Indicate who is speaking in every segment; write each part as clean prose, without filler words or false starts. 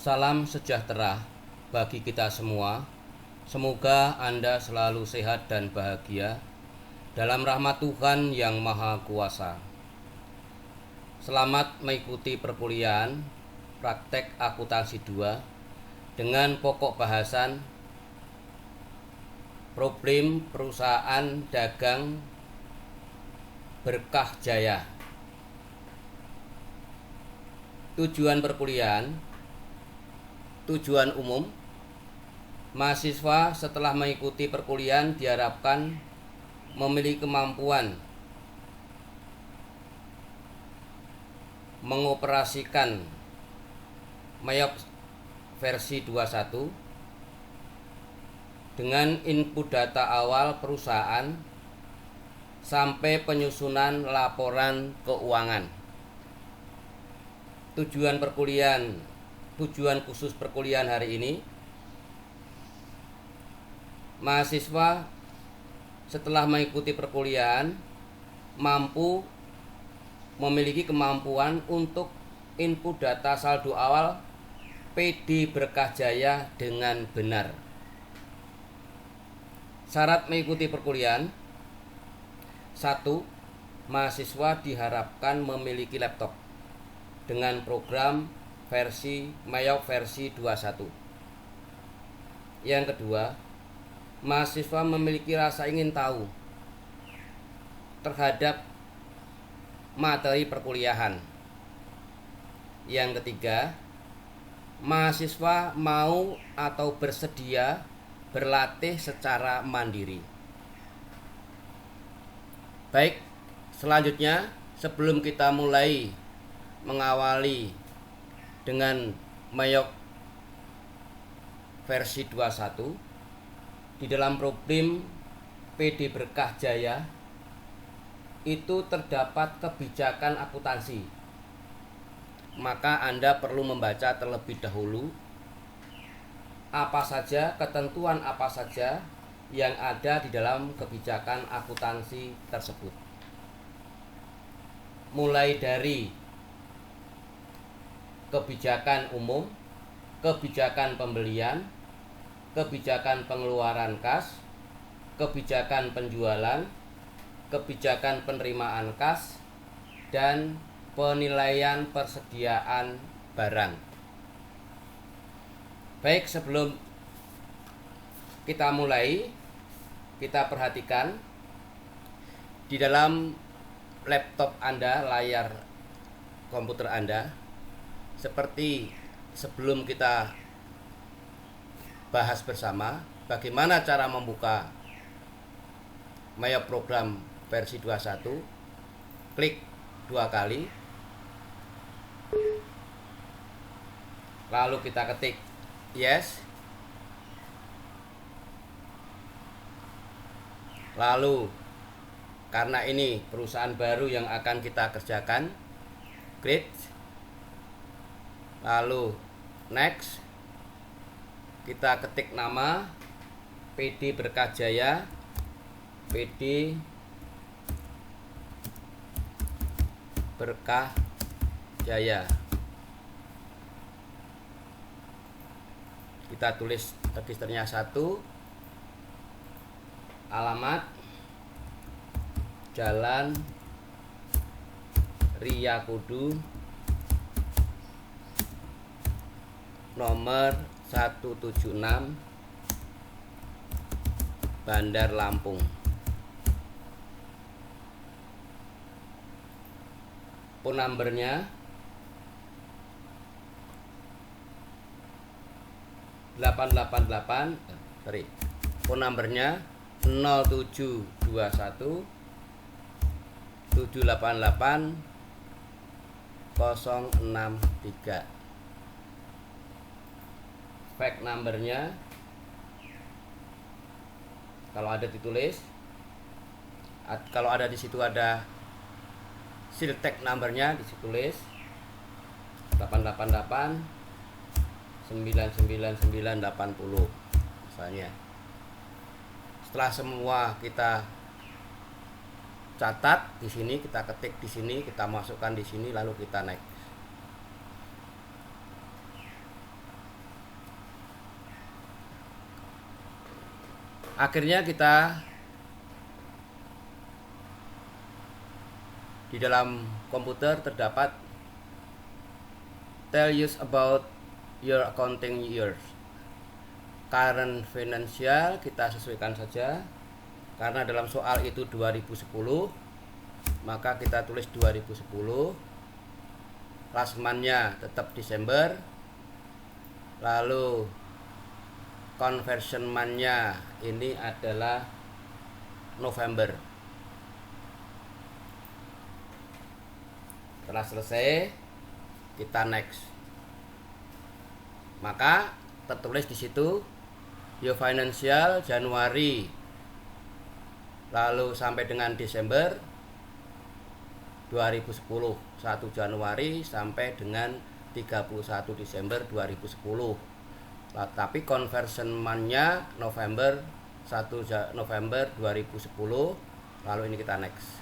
Speaker 1: Salam sejahtera bagi kita semua. Semoga Anda selalu sehat dan bahagia dalam rahmat Tuhan yang Maha Kuasa. Selamat mengikuti perkuliahan praktek akuntansi 2 dengan pokok bahasan problem perusahaan dagang Berkah Jaya. Tujuan perkuliahan, tujuan umum. Mahasiswa setelah mengikuti perkuliahan diharapkan memiliki kemampuan mengoperasikan Mayop versi 21 dengan input data awal perusahaan sampai penyusunan laporan keuangan. Tujuan khusus perkuliahan hari ini, mahasiswa setelah mengikuti perkuliahan memiliki kemampuan untuk input data saldo awal PD Berkah Jaya dengan benar. Syarat mengikuti perkuliahan: 1. Mahasiswa diharapkan memiliki laptop dengan program versi Mayop versi 21. Yang kedua, mahasiswa memiliki rasa ingin tahu terhadap materi perkuliahan. Yang ketiga, mahasiswa mau atau bersedia berlatih secara mandiri. Baik, selanjutnya sebelum kita mulai mengawali dengan Mayop versi 21, di dalam problem PD Berkah Jaya itu terdapat kebijakan akuntansi. Maka Anda perlu membaca terlebih dahulu ketentuan apa saja yang ada di dalam kebijakan akuntansi tersebut. Mulai dari kebijakan umum, kebijakan pembelian, kebijakan pengeluaran kas, kebijakan penjualan, kebijakan penerimaan kas, dan penilaian persediaan barang. Baik, sebelum kita mulai, kita perhatikan di dalam laptop Anda, layar komputer Anda, seperti sebelum kita bahas bersama bagaimana cara membuka Mayop program versi 21. Klik 2 kali, lalu kita ketik yes, lalu karena ini perusahaan baru yang akan kita kerjakan, create, lalu next, kita ketik nama PD Berkah Jaya, PD Berkah Jaya. Kita tulis registernya 1, alamat Jalan Ria Kudu, nomor 176, Bandar Lampung. Phone numbernya phone numbernya 0721 788 063. Fax numbernya kalau ada ditulis, kalau ada di situ ada siltag numbernya ditulis 888 99980 misalnya. Setelah semua kita catat di sini, kita ketik di sini, kita masukkan di sini, lalu kita next. Akhirnya kita di dalam komputer terdapat tell us about your accounting years. Current financial kita sesuaikan saja, karena dalam soal itu 2010, maka kita tulis 2010. Last month-nya tetap Desember. Lalu conversion month-nya ini adalah November. Setelah selesai, kita next. Maka tertulis di situ your financial Januari lalu sampai dengan Desember 2010, 1 Januari sampai dengan 31 Desember 2010. Tapi conversion month-nya November, 1 November 2010. Lalu ini kita next.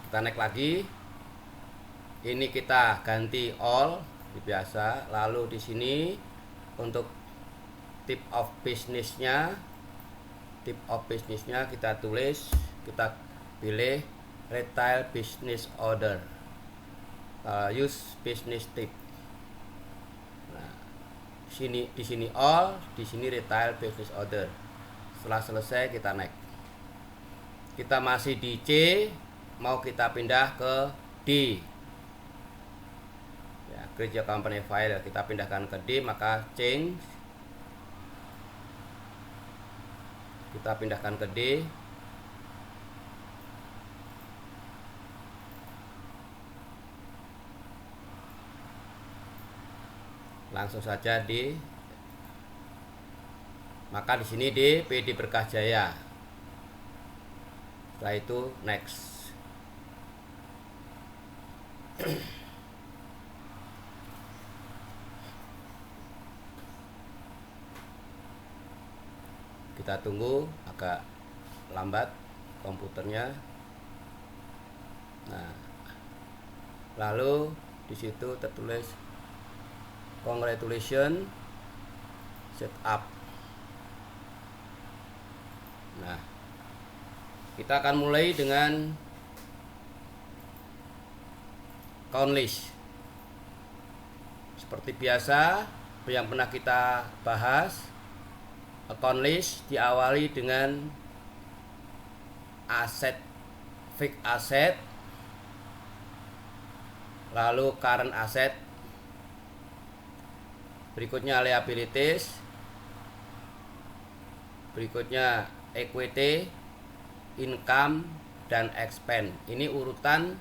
Speaker 1: Kita next lagi. Ini kita ganti all biasa. Lalu di sini untuk tip of business-nya, kita tulis, kita pilih retail business order. Use business tip. Nah, di sini all, di sini retail business order. Setelah selesai kita next. Kita masih di C, mau kita pindah ke D. Ya, create your company file, kita pindahkan ke D, maka change. Kita pindahkan ke D. Langsung saja di, maka di sini di PD Berkah Jaya. Setelah itu next. Kita tunggu, agak lambat komputernya. Nah, lalu di situ tertulis congratulations setup. Nah, kita akan mulai dengan count list. Seperti biasa yang pernah kita bahas, account list diawali dengan aset, fixed asset, lalu current asset, berikutnya liabilities, berikutnya equity, income, dan expense. Ini urutan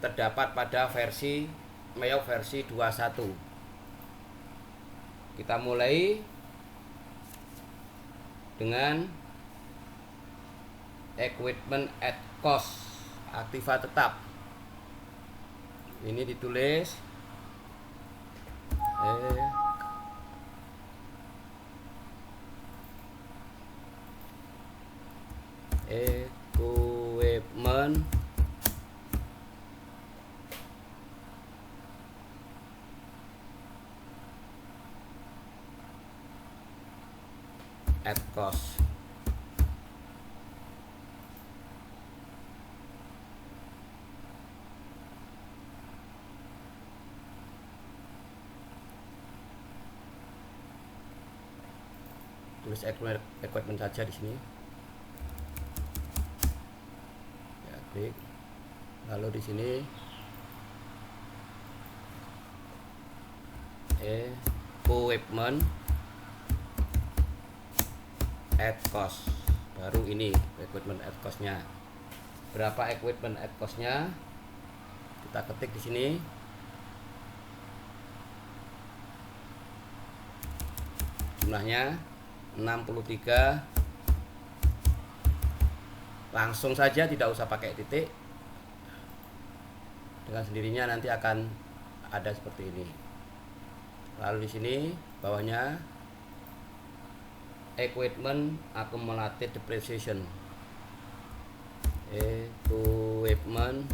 Speaker 1: terdapat pada versi Meo versi 21. Kita mulai dengan equipment at cost, aktiva tetap. Ini ditulis equipment at cost. Tulis equipment saja di sini. Ya, klik. Lalu di sini equipment at cost. Baru ini equipment at cost-nya. Berapa equipment at cost-nya? Kita ketik di sini. Jumlahnya 63. Langsung saja, tidak usah pakai titik. Dengan sendirinya nanti akan ada seperti ini. Lalu di sini bawahnya equipment accumulated depreciation. Equipment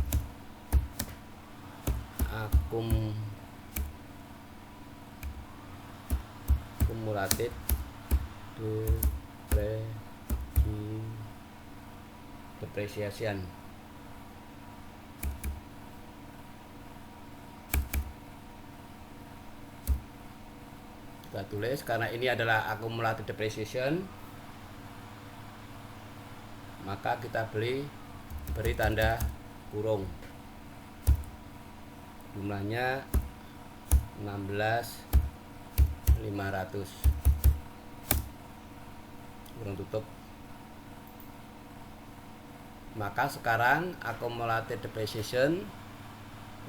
Speaker 1: accumulated depreciation. Kita tulis karena ini adalah accumulated depreciation, maka kita beri tanda kurung. Jumlahnya 16.500, kurung tutup. Maka sekarang accumulated depreciation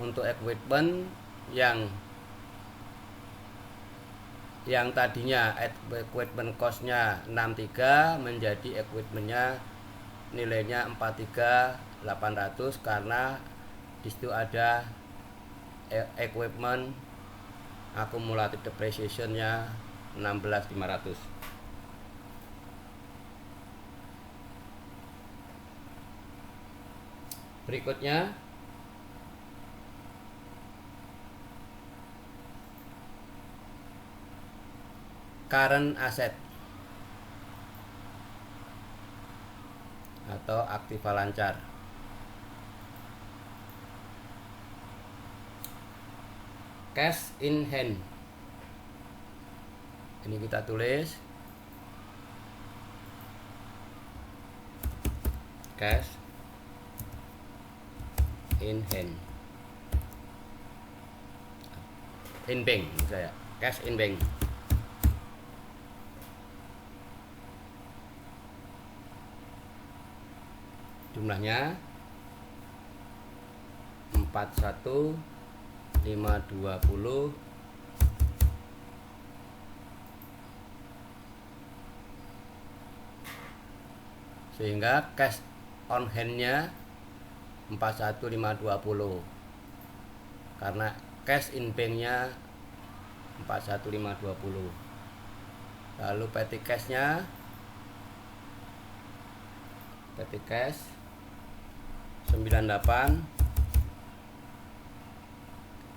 Speaker 1: untuk equipment yang tadinya equipment cost-nya 63 menjadi equipmentnya nilainya 43.800 karena disitu ada equipment accumulated depreciation-nya 16.500. Berikutnya current asset atau aktiva lancar. Cash in hand. Ini kita tulis cash in hand. In bank saya. Cash in bank. Jumlahnya 41.520 sehingga cash on hand-nya 41.520 karena cash in bank-nya 41.520. Lalu petty cash-nya petty cash 98.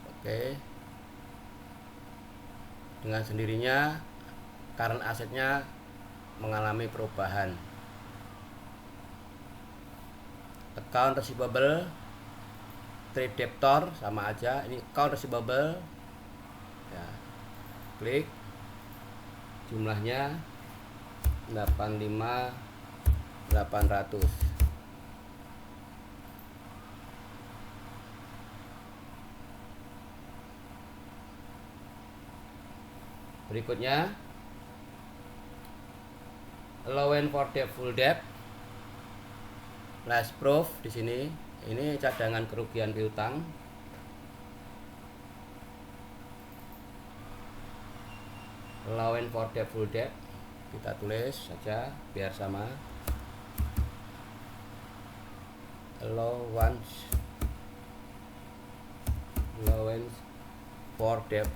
Speaker 1: Oke. Dengan sendirinya current asetnya mengalami perubahan. Account receivable, trade debtor sama aja. Ini account receivable. Ya. Klik. Jumlahnya 85.800. Berikutnya allowance for debt full debt, last proof di sini. Ini cadangan kerugian piutang. Allowance for debt full debt kita tulis saja biar sama. Allowance for debt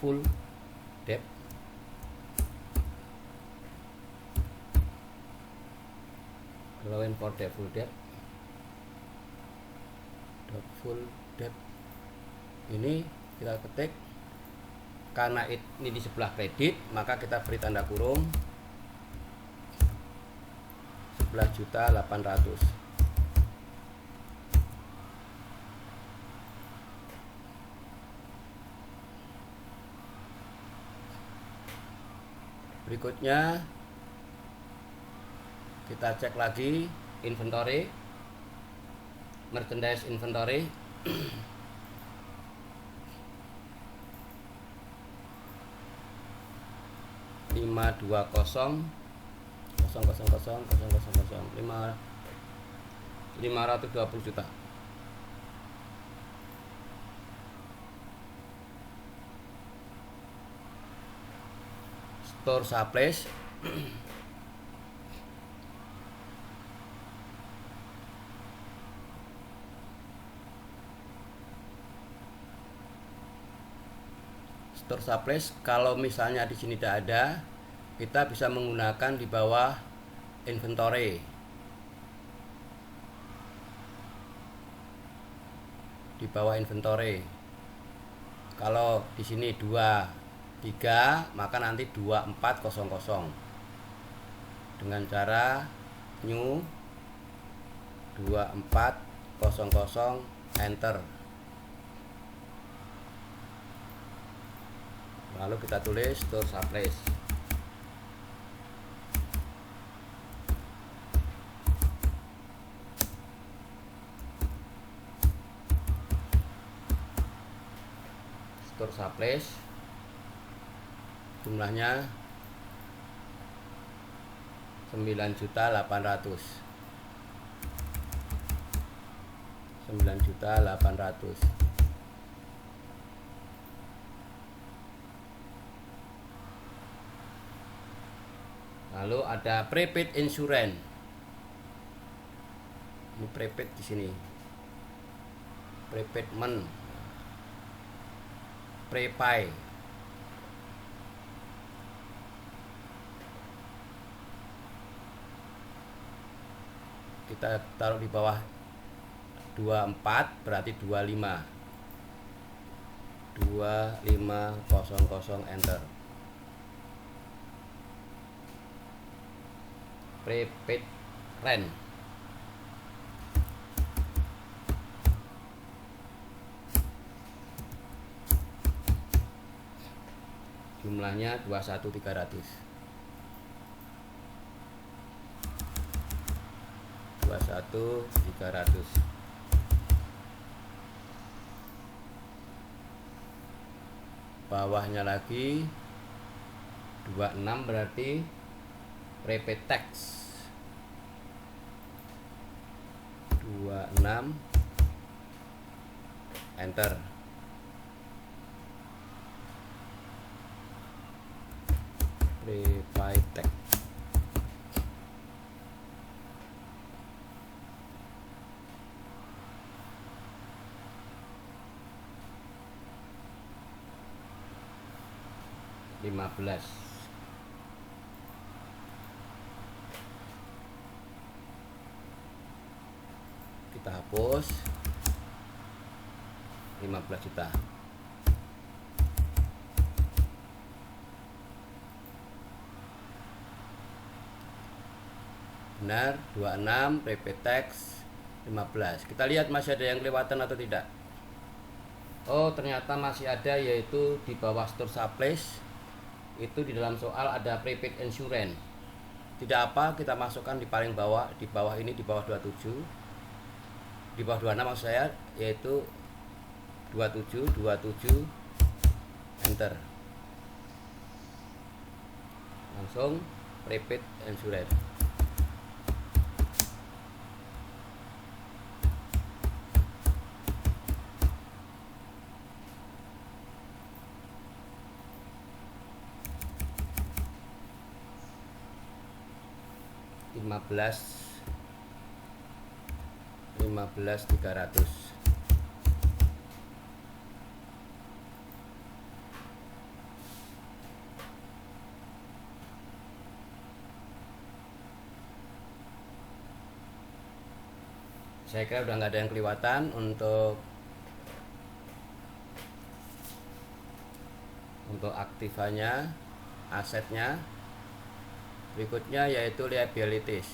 Speaker 1: full debt. Allowance for debt full debt. Full debt. Ini kita ketik. Karena ini di sebelah kredit, maka kita beri tanda kurung 11.800. Berikutnya kita cek lagi inventory, merchandise inventory. 520 juta. Store supplies store supplies kalau misalnya di sini tidak ada, kita bisa menggunakan di bawah inventory. Di bawah inventory. Kalau di sini 2 3, maka nanti 2400 dengan cara new 2400 enter. Lalu kita tulis store supplies. Store supplies jumlahnya 9.800.000. 9.800.000. Lalu ada prepaid insurance. Ini prepaid di sini. Prepayment. Prepay. Kita taruh di bawah 24 berarti 25. 2500 enter. Prepaid rent. Jumlahnya 21.300. 21.300. Bawahnya lagi 26 berarti prepaid tax. 26 enter. Prepaid tax. Kita hapus 15 juta. Benar, 26 prepaid tax 15. Kita lihat masih ada yang kelewatan atau tidak. Oh, ternyata masih ada, yaitu di bawah store supplies. Itu di dalam soal ada prepaid insurance. Tidak apa, kita masukkan di paling bawah, di bawah ini, di bawah 27. Di bawah 26 maksud saya, yaitu 27 enter. Langsung prepaid insurance. Lima belas 300. Saya kira udah nggak ada yang kelewatan untuk aktifannya, asetnya. Berikutnya yaitu liabilities.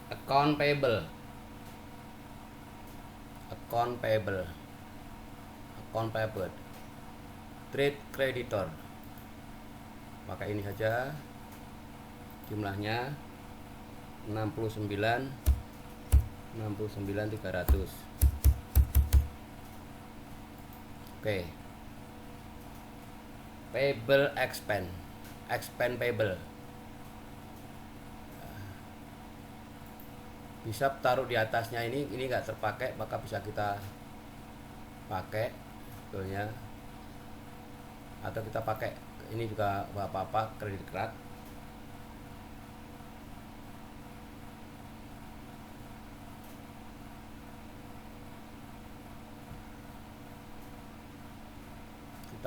Speaker 1: Account payable. Trade creditor. Maka ini saja jumlahnya 69.300. Oke. Payable expense payable. Bisa taruh di atasnya, ini nggak terpakai, maka bisa kita pakai sebetulnya, atau kita pakai ini juga apa-apa, kredit card.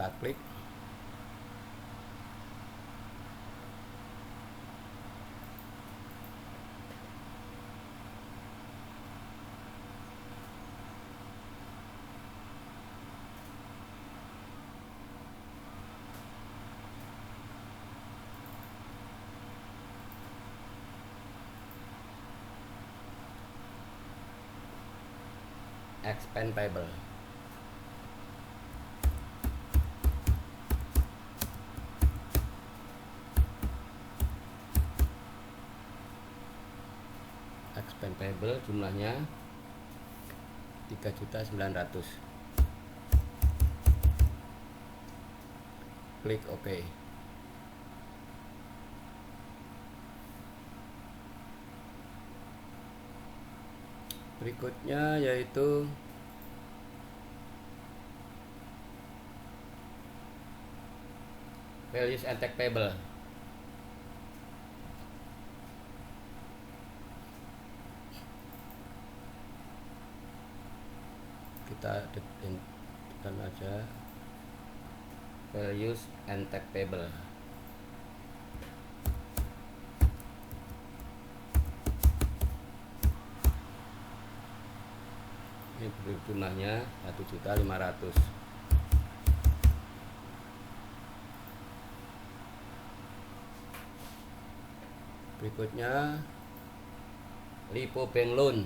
Speaker 1: kita klik. Expandable. Expandable jumlahnya 3.900.000. Klik OK. Berikutnya yaitu values and tag table. Kita tekan aja values and tag table. Ini jumlahnya 1.500.000. Berikutnya Lipo Bank Loan.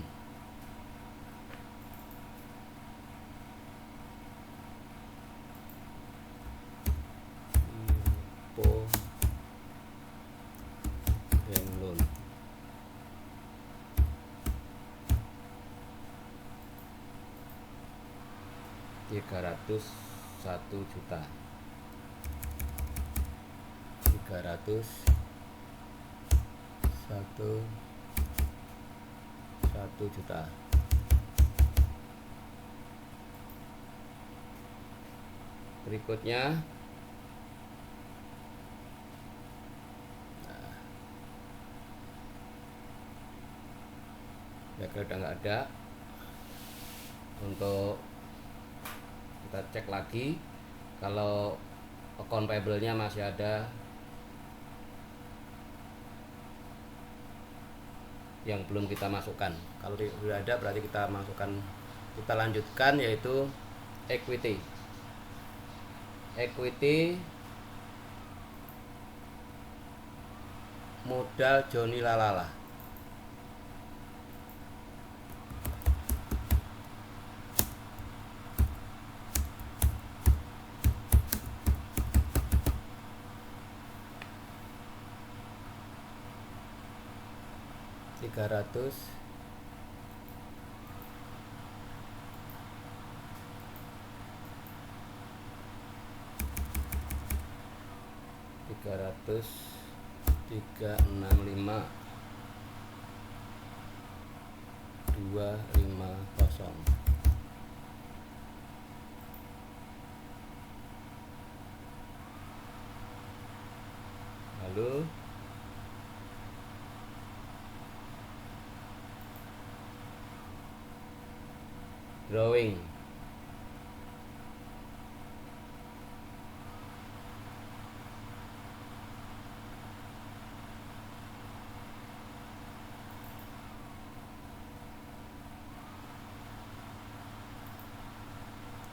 Speaker 1: Lipo Bank Loan. Rp301.000.000. 1 juta. Berikutnya background udah nggak ada. Untuk kita cek lagi kalau account payable-nya masih ada yang belum kita masukkan. Kalau sudah ada berarti kita masukkan, kita lanjutkan yaitu equity. Equity modal Joni Lalala. Rp300. $365.250. Lalu drawing.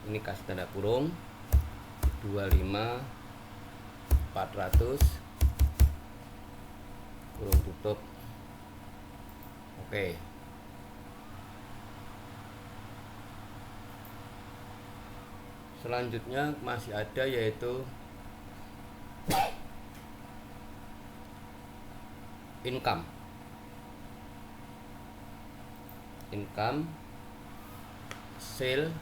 Speaker 1: Ini kasih tanda kurung 25.400 kurung tutup. Oke. Selanjutnya masih ada yaitu income. Sale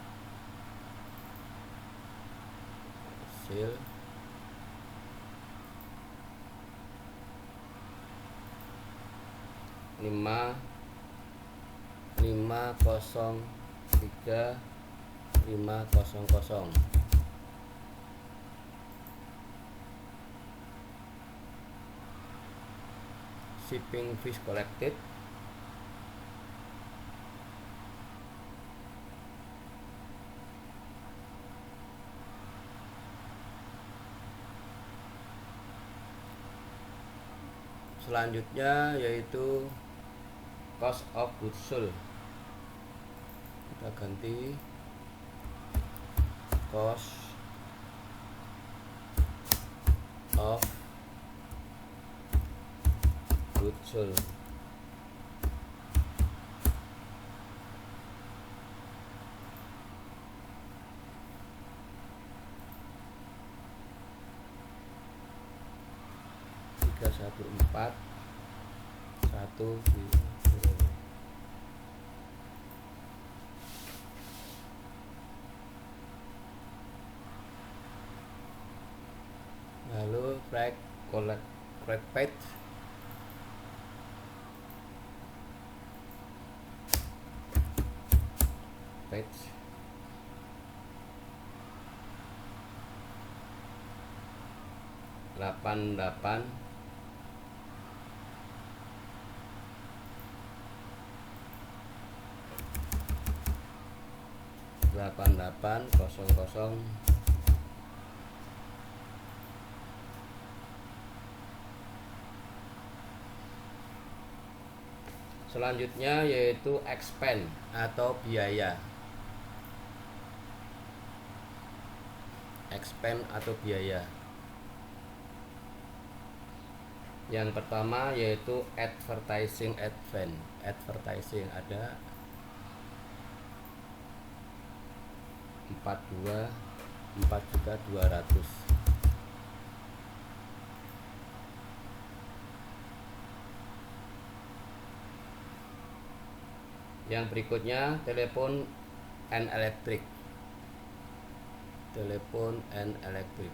Speaker 1: 503.500. Shipping fees collected Selanjutnya yaitu cost of goods sold. Kita ganti cost of goods sold. Satu empat satu lalu break page delapan 8800. Selanjutnya yaitu expense atau biaya. Expense atau biaya. Yang pertama yaitu advertising expense. Advertising ada 4.200.000. Yang berikutnya telepon and electric. Telepon and electric.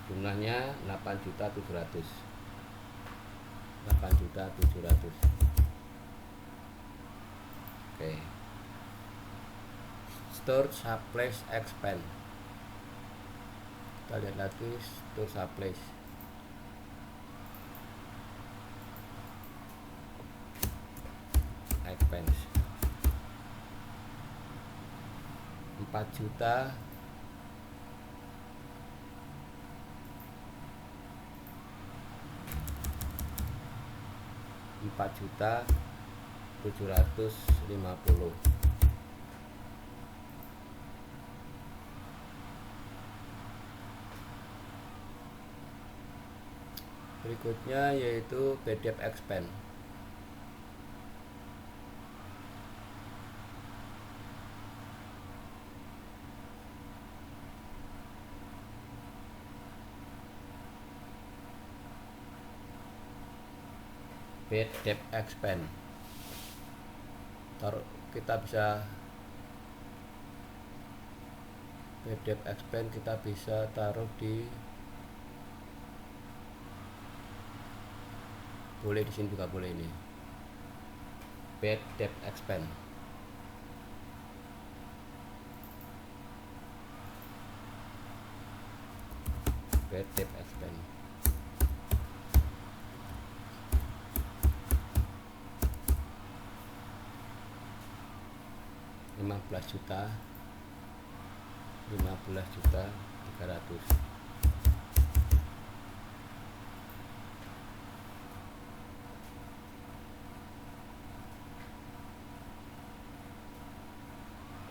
Speaker 1: Jumlahnya 8.700. 8.700. Oke. Store supplies expense. Kita lihat lagi store supplies. Expense 4 juta 4.750. Berikutnya yaitu bad debt expense. Bad debt expense. Kita bisa bad debt expense kita bisa taruh di, boleh di sini juga boleh ini. Bad debt expense. Bad debt expense. Rp15.300.000.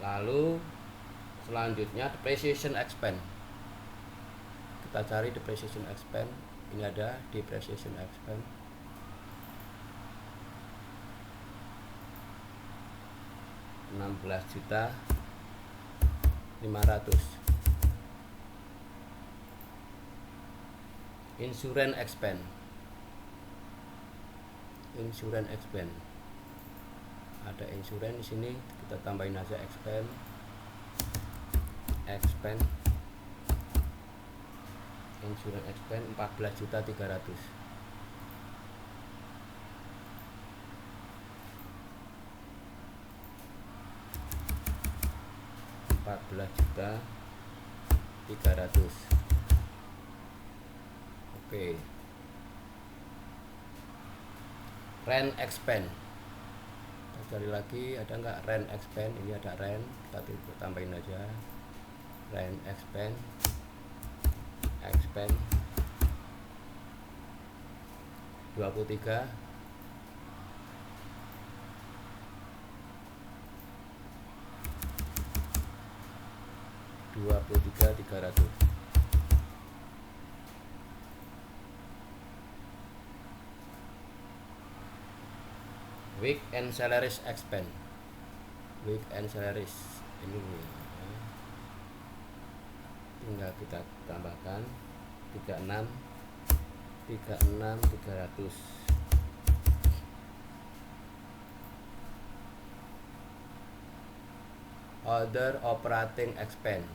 Speaker 1: Lalu selanjutnya depreciation expense. Kita cari depreciation expense. Ini ada depreciation expense. Rp16.500.000. Insurance expense. Insurance expense. Ada insurance di sini, kita tambahin aja expense. Insurance expense 14.300.000. 14.300.000. Oke. Rent expand. Kita cari lagi, ada nggak rent expand? Ini ada rent, kita tambahin aja. Rent expand 23 23.300. Weekend salaries expand. Weekend salaries ini tinggal kita tambahkan 30000. Other operating expense.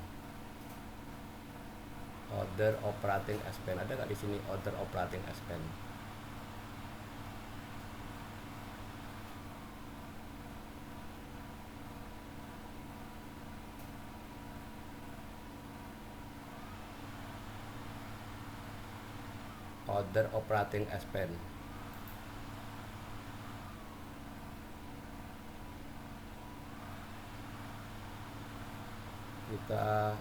Speaker 1: Other operating expense ada nggak di sini? Other operating expense. Other operating expense. Kita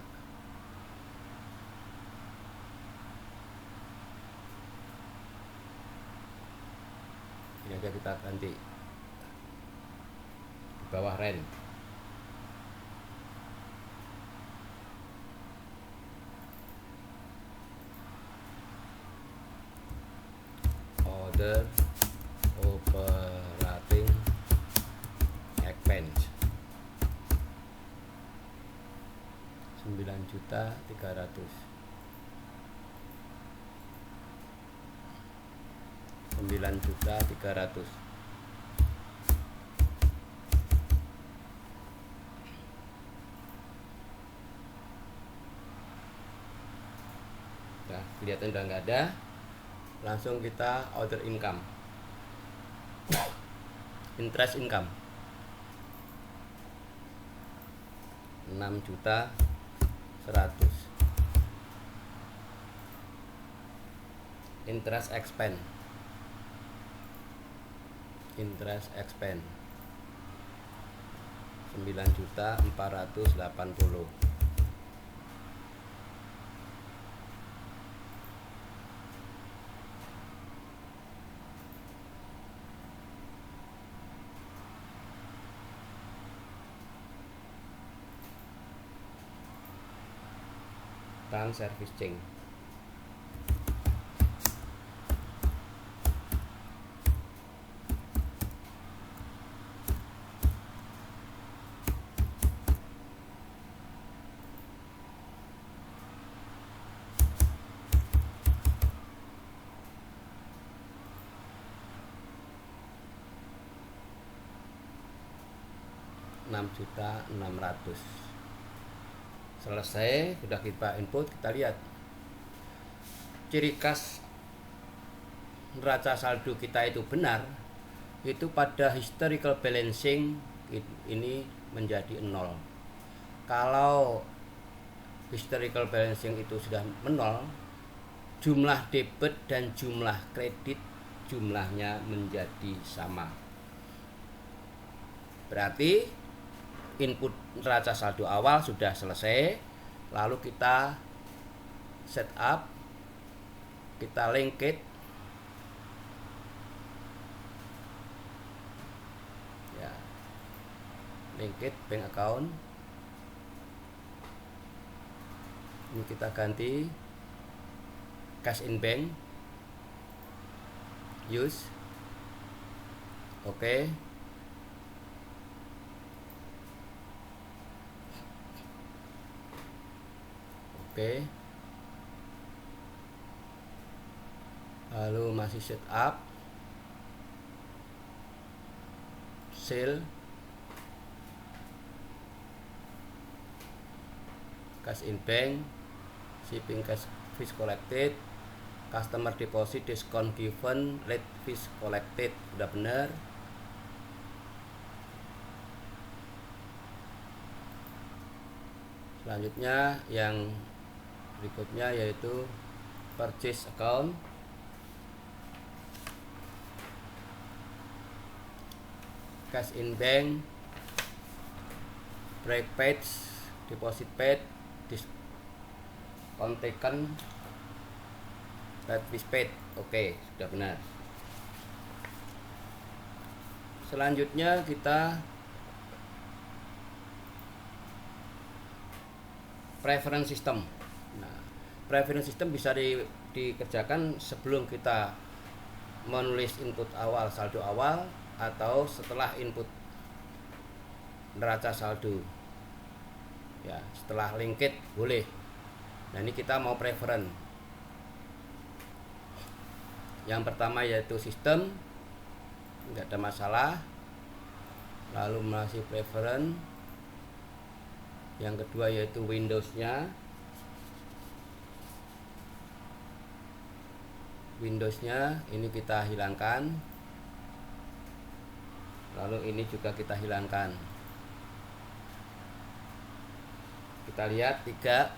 Speaker 1: ini aja, kita ganti di bawah rent. Other operating expense 9.300.000. 9.300.000. Nah, kelihatan udah nggak ada. Langsung kita other income. Interest income 6.100.000. Interest expense 9.480.000. Bank service change. Rp6.600.000. Selesai, sudah kita input. Kita lihat ciri khas neraca saldo kita itu benar, itu pada historical balancing ini menjadi 0. Kalau historical balancing itu sudah menol, jumlah debit dan jumlah kredit jumlahnya menjadi sama. Berarti input neraca saldo awal sudah selesai. Lalu kita setup, kita linked ya, linked bank account. Ini kita ganti cash in bank, use. Oke. Oke. Lalu masih setup, sale, cash in bank, shipping cash fees collected, customer deposit, discount given, late fees collected. Udah benar. Selanjutnya yang berikutnya yaitu purchase account. Cash in bank, break paid, deposit paid, discount taken, service paid. Oke, sudah benar. Selanjutnya kita preference system. Nah, preference system bisa dikerjakan sebelum kita menulis input awal, saldo awal, atau setelah input neraca saldo. Ya, setelah linked boleh. Nah, ini kita mau preference. Yang pertama yaitu sistem, nggak ada masalah. Lalu masih preference. Yang kedua yaitu Windows-nya. Windows-nya ini kita hilangkan. Lalu ini juga kita hilangkan. Kita lihat 3,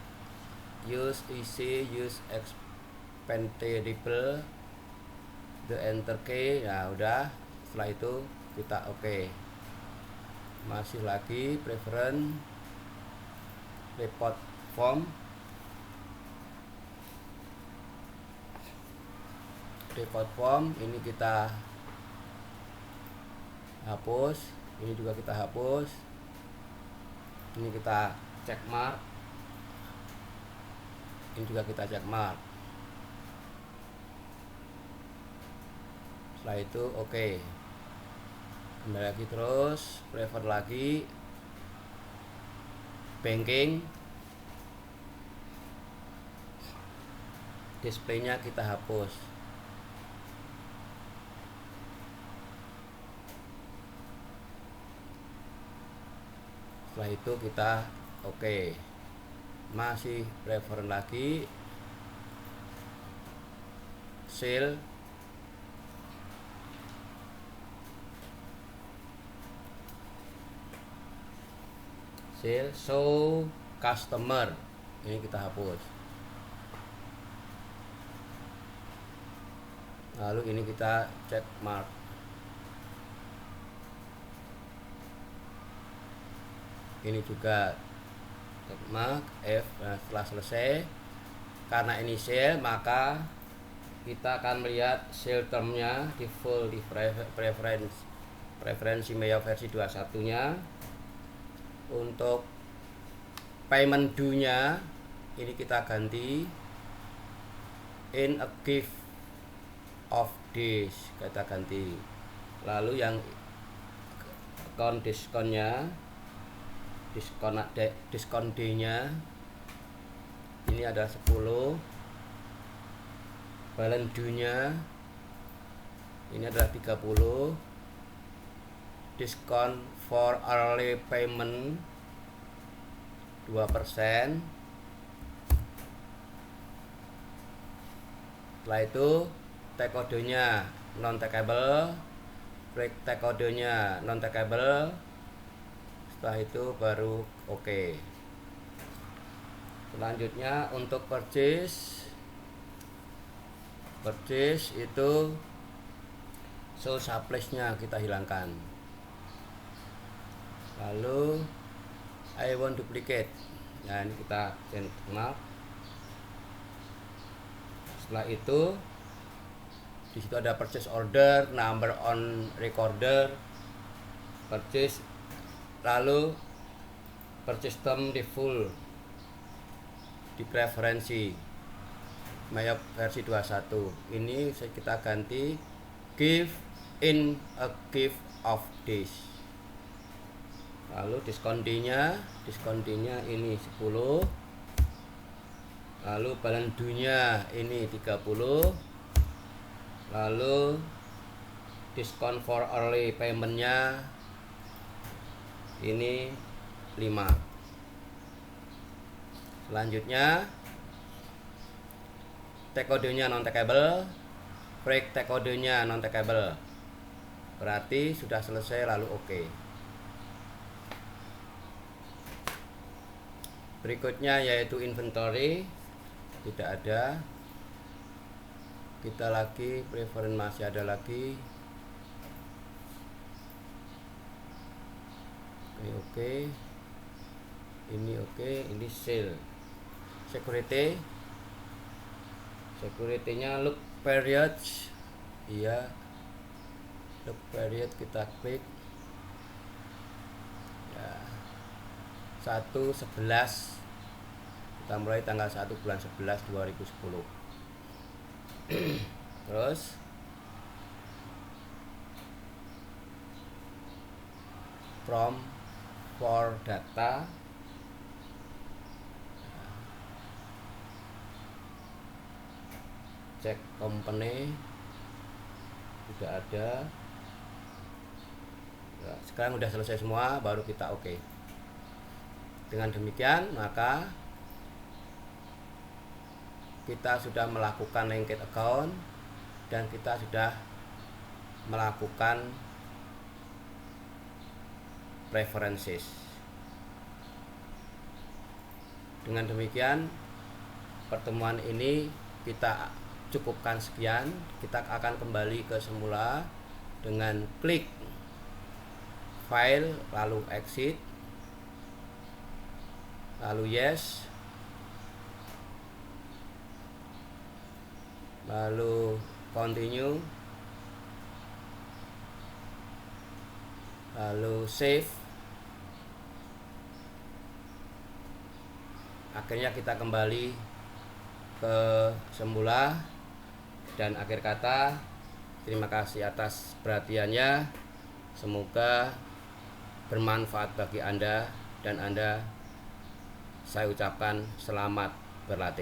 Speaker 1: use easy, use expandable, the enter key. Ya udah, setelah itu kita oke. Masih lagi preference, report form. Report form ini kita hapus, ini juga kita hapus, ini kita check mark, ini juga kita check mark. Setelah itu oke. Kembali lagi terus, prefer lagi, banking, displaynya kita hapus. Setelah itu kita oke. Masih prefer lagi, sale, show customer, ini kita hapus. Lalu ini kita check mark. Ini juga check mark F. Nah, setelah selesai, karena ini sale, maka kita akan melihat sale termnya di full di preferensi Mayo versi 21 nya. Untuk payment due nya ini kita ganti in a gift of this, kita ganti. Lalu yang account diskonnya, diskon D nya ini ada 10, balance due nya ini adalah 30, diskon for early payment 2%. Setelah itu tag kodenya non taggable, break tag kodenya non taggable. Setelah itu baru oke. Selanjutnya untuk purchase itu show supplies-nya kita hilangkan. Lalu I want duplicate. Nah, ini kita change map. Setelah itu di situ ada purchase order, number on recorder, purchase, lalu purchase term di full di preferensi Mayo versi 21. Ini kita ganti give in a gift of this. Lalu diskon D-nya ini 10. Lalu balance due-nya ini 30. Lalu diskon for early payment-nya ini 5. Selanjutnya tag kodenya non taggable, break tag kodenya non taggable. Berarti sudah selesai, lalu oke. Berikutnya yaitu inventory, tidak ada. Kita lagi preference, masih ada lagi. Oke. Ini oke, ini sale. Security. Security-nya look period. Iya. Look period kita klik. Ya. 1/11. Kita mulai tanggal 1 bulan 11 2010. Terus from for data, cek company sudah ada. Ya, sekarang udah selesai semua, baru kita oke. Dengan demikian maka kita sudah melakukan linked account dan kita sudah melakukan preferences. Dengan demikian pertemuan ini kita cukupkan sekian. Kita akan kembali ke semula dengan klik file, lalu exit, lalu yes, lalu continue, lalu save. Akhirnya kita kembali ke semula. Dan akhir kata, terima kasih atas perhatiannya. Semoga bermanfaat bagi Anda dan Anda. Saya ucapkan selamat berlatih.